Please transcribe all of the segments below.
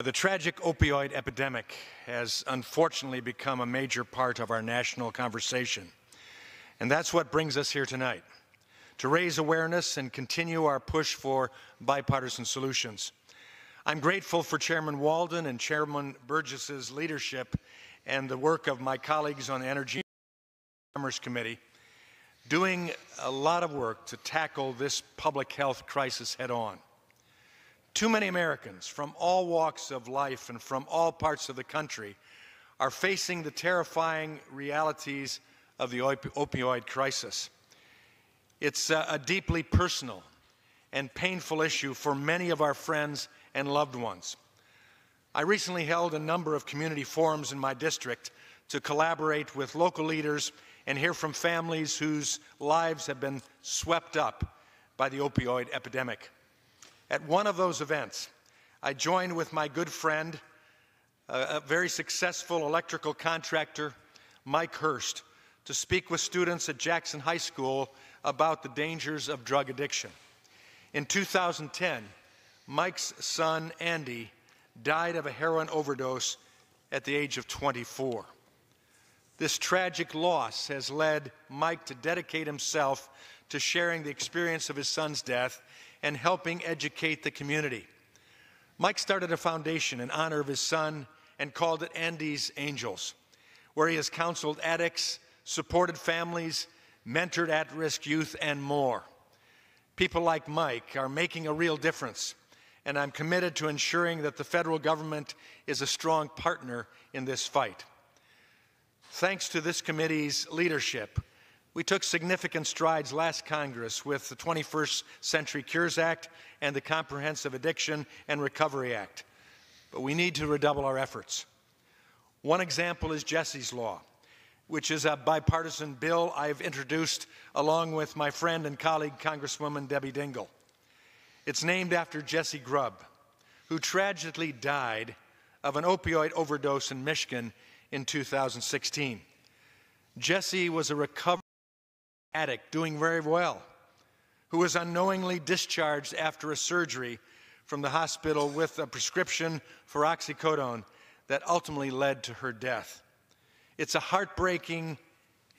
The tragic opioid epidemic has unfortunately become a major part of our national conversation. And that's what brings us here tonight, to raise awareness and continue our push for bipartisan solutions. I'm grateful for Chairman Walden and Chairman Burgess's leadership and the work of my colleagues on the Energy and Commerce Committee, doing a lot of work to tackle this public health crisis head on. Too many Americans from all walks of life and from all parts of the country are facing the terrifying realities of the opioid crisis. It's a deeply personal and painful issue for many of our friends and loved ones. I recently held a number of community forums in my district to collaborate with local leaders and hear from families whose lives have been swept up by the opioid epidemic. At one of those events, I joined with my good friend, a very successful electrical contractor, Mike Hurst, to speak with students at Jackson High School about the dangers of drug addiction. In 2010, Mike's son, Andy, died of a heroin overdose at the age of 24. This tragic loss has led Mike to dedicate himself to sharing the experience of his son's death and helping educate the community. Mike started a foundation in honor of his son and called it Andy's Angels, where he has counseled addicts, supported families, mentored at-risk youth, and more. People like Mike are making a real difference, and I'm committed to ensuring that the federal government is a strong partner in this fight. Thanks to this committee's leadership, we took significant strides last Congress with the 21st Century Cures Act and the Comprehensive Addiction and Recovery Act, but we need to redouble our efforts. One example is Jesse's Law, which is a bipartisan bill I've introduced along with my friend and colleague, Congresswoman Debbie Dingell. It's named after Jesse Grubb, who tragically died of an opioid overdose in Michigan in 2016. Jesse was a recovered addict doing very well, who was unknowingly discharged after a surgery from the hospital with a prescription for oxycodone that ultimately led to her death. It's a heartbreaking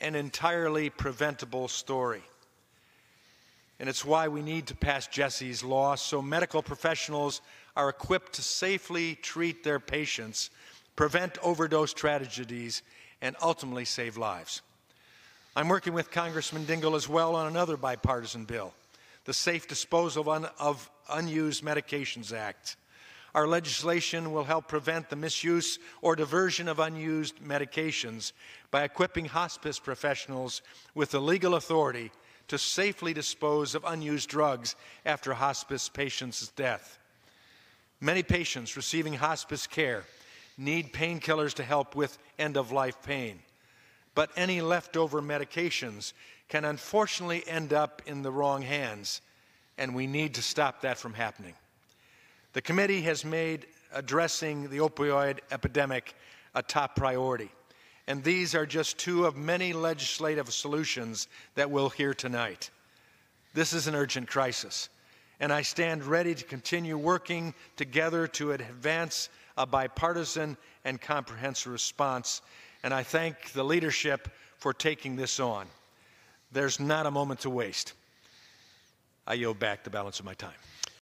and entirely preventable story. And it's why we need to pass Jesse's Law so medical professionals are equipped to safely treat their patients, prevent overdose tragedies, and ultimately save lives. I'm working with Congressman Dingell as well on another bipartisan bill, the Safe Disposal of Unused Medications Act. Our legislation will help prevent the misuse or diversion of unused medications by equipping hospice professionals with the legal authority to safely dispose of unused drugs after a hospice patient's death. Many patients receiving hospice care need painkillers to help with end-of-life pain, but any leftover medications can unfortunately end up in the wrong hands, and we need to stop that from happening. The committee has made addressing the opioid epidemic a top priority, and these are just two of many legislative solutions that we'll hear tonight. This is an urgent crisis, and I stand ready to continue working together to advance a bipartisan and comprehensive response, and I thank the leadership for taking this on. There's not a moment to waste. I yield back the balance of my time.